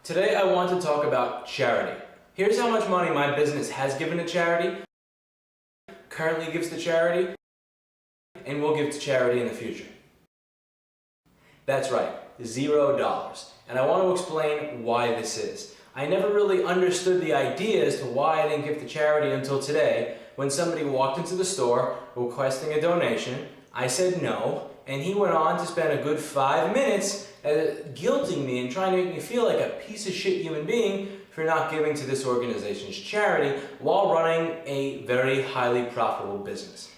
Today I want to talk about charity. Here's how much money my business has given to charity, currently gives to charity, and will give to charity in the future. That's right, $0. And I want to explain why this is. I never really understood the idea as to why I didn't give to charity until today, when somebody walked into the store requesting a donation. I said no, and he went on to spend a good 5 minutes guilting me and trying to make me feel like a piece of shit human being for not giving to this organization's charity while running a very highly profitable business.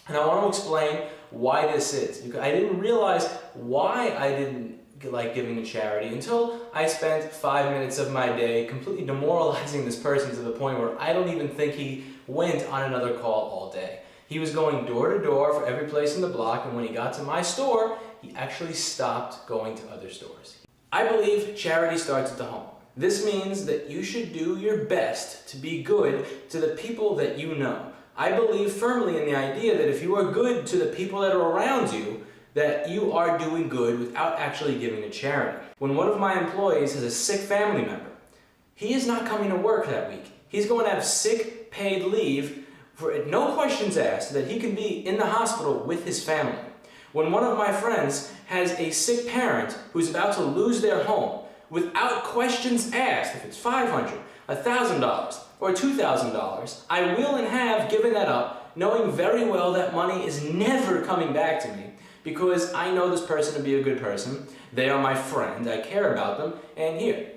And I want to explain why this is, because I didn't realize why I didn't like giving to charity until I spent 5 minutes of my day completely demoralizing this person to the point where I don't even think he went on another call all day. He was going door to door for every place in the block, and when he got to my store, he actually stopped going to other stores. I believe charity starts at the home. This means that you should do your best to be good to the people that you know. I believe firmly in the idea that if you are good to the people that are around you, that you are doing good without actually giving to charity. When one of my employees has a sick family member, he is not coming to work that week. He's going to have sick paid leave for no questions asked, that he can be in the hospital with his family. When one of my friends has a sick parent who's about to lose their home, without questions asked, if it's $500, $1,000, or $2,000, I will and have given that up, knowing very well that money is never coming back to me, because I know this person to be a good person, they are my friend, I care about them, and here,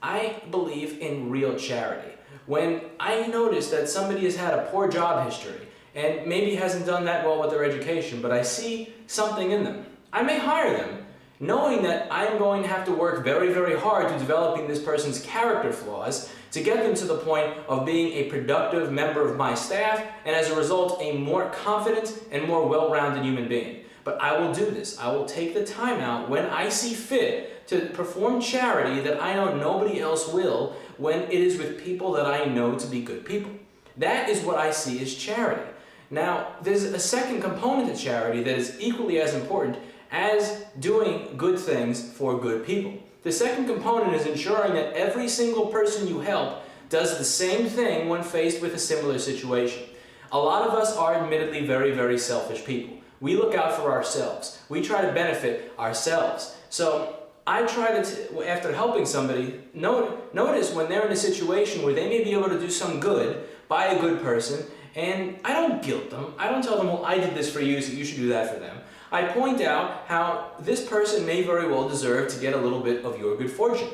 I believe in real charity. When I notice that somebody has had a poor job history, and maybe hasn't done that well with their education, but I see something in them, I may hire them, knowing that I'm going to have to work very, very hard to developing this person's character flaws to get them to the point of being a productive member of my staff, and as a result, a more confident and more well-rounded human being. But I will do this. I will take the time out when I see fit to perform charity that I know nobody else will, when it is with people that I know to be good people. That is what I see as charity. Now, there's a second component to charity that is equally as important as doing good things for good people. The second component is ensuring that every single person you help does the same thing when faced with a similar situation. A lot of us are admittedly very, very selfish people. We look out for ourselves. We try to benefit ourselves. So I try to, after helping somebody, notice when they're in a situation where they may be able to do some good by a good person, and I don't guilt them. I don't tell them, well, I did this for you, so you should do that for them. I point out how this person may very well deserve to get a little bit of your good fortune.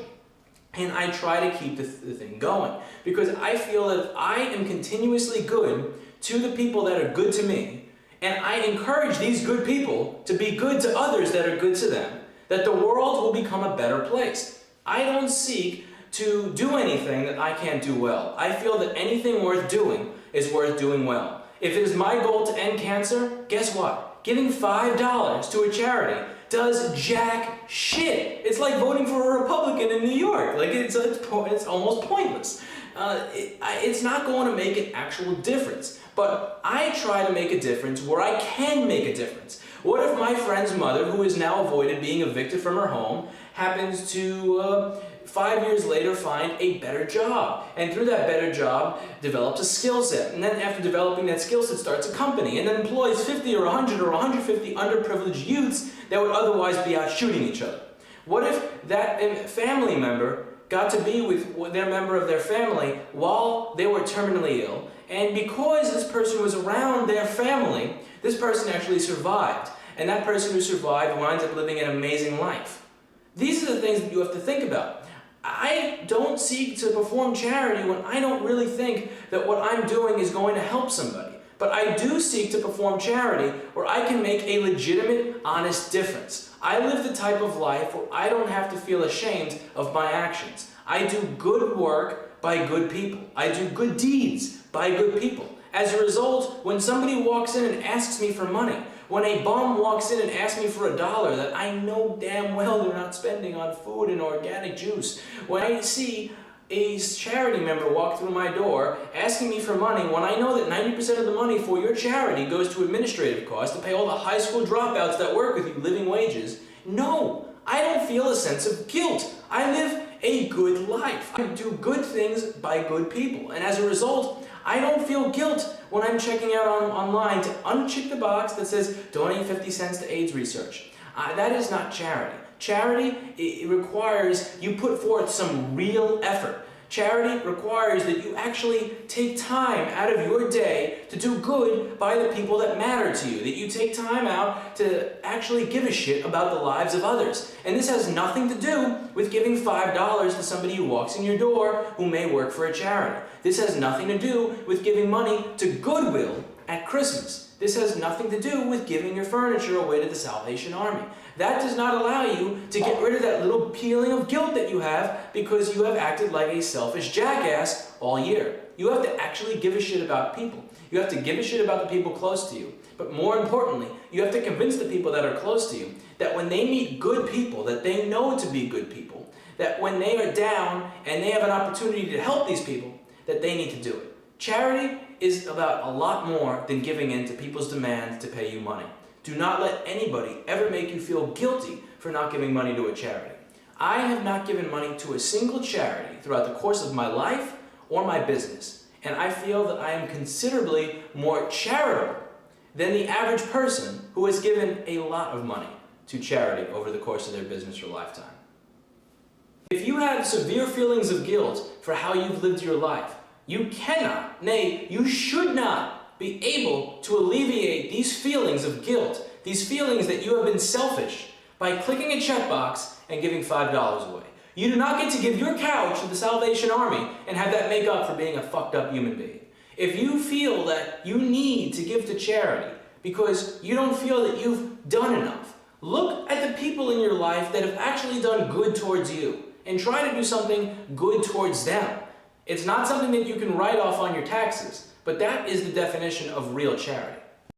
And I try to keep the thing going, because I feel that if I am continuously good to the people that are good to me, and I encourage these good people to be good to others that are good to them, that the world will become a better place. I don't seek to do anything that I can't do well. I feel that anything worth doing is worth doing well. If it is my goal to end cancer, guess what? Giving $5 to a charity does jack shit. It's like voting for a Republican in New York. Like it's almost pointless. It's not going to make an actual difference. But I try to make a difference where I can make a difference. What if my friend's mother, who has now avoided being evicted from her home, happens to 5 years later find a better job, and through that better job develops a skill set, and then after developing that skill set starts a company, and then employs 50 or 100 or 150 underprivileged youths that would otherwise be out shooting each other? What if that family member got to be with their member of their family while they were terminally ill, and because this person was around their family, this person actually survived, and that person who survived winds up living an amazing life? These are the things that you have to think about. I don't seek to perform charity when I don't really think that what I'm doing is going to help somebody. But I do seek to perform charity where I can make a legitimate, honest difference. I live the type of life where I don't have to feel ashamed of my actions. I do good work by good people. I do good deeds by good people. As a result, when somebody walks in and asks me for money, when a bum walks in and asks me for $1 that I know damn well they're not spending on food and organic juice, when I see a charity member walk through my door asking me for money when I know that 90% of the money for your charity goes to administrative costs to pay all the high school dropouts that work with you living wages, no, I don't feel a sense of guilt. I live a good life. I do good things by good people. And as a result, I don't feel guilt when I'm checking out online to uncheck the box that says donate 50 cents to AIDS research. That is not charity. Charity, it requires you put forth some real effort. Charity requires that you actually take time out of your day to do good by the people that matter to you, that you take time out to actually give a shit about the lives of others. And this has nothing to do with giving $5 to somebody who walks in your door who may work for a charity. This has nothing to do with giving money to Goodwill at Christmas. This has nothing to do with giving your furniture away to the Salvation Army. That does not allow you to get rid of that little feeling of guilt that you have because you have acted like a selfish jackass all year. You have to actually give a shit about people. You have to give a shit about the people close to you. But more importantly, you have to convince the people that are close to you that when they meet good people, that they know to be good people, that when they are down and they have an opportunity to help these people, that they need to do it. Charity is about a lot more than giving in to people's demands to pay you money. Do not let anybody ever make you feel guilty for not giving money to a charity. I have not given money to a single charity throughout the course of my life or my business, and I feel that I am considerably more charitable than the average person who has given a lot of money to charity over the course of their business or lifetime. If you have severe feelings of guilt for how you've lived your life, you cannot, nay, you should not be able to alleviate these feelings of guilt, these feelings that you have been selfish, by clicking a checkbox and giving $5 away. You do not get to give your couch to the Salvation Army and have that make up for being a fucked up human being. If you feel that you need to give to charity because you don't feel that you've done enough, look at the people in your life that have actually done good towards you and try to do something good towards them. It's not something that you can write off on your taxes, but that is the definition of real charity.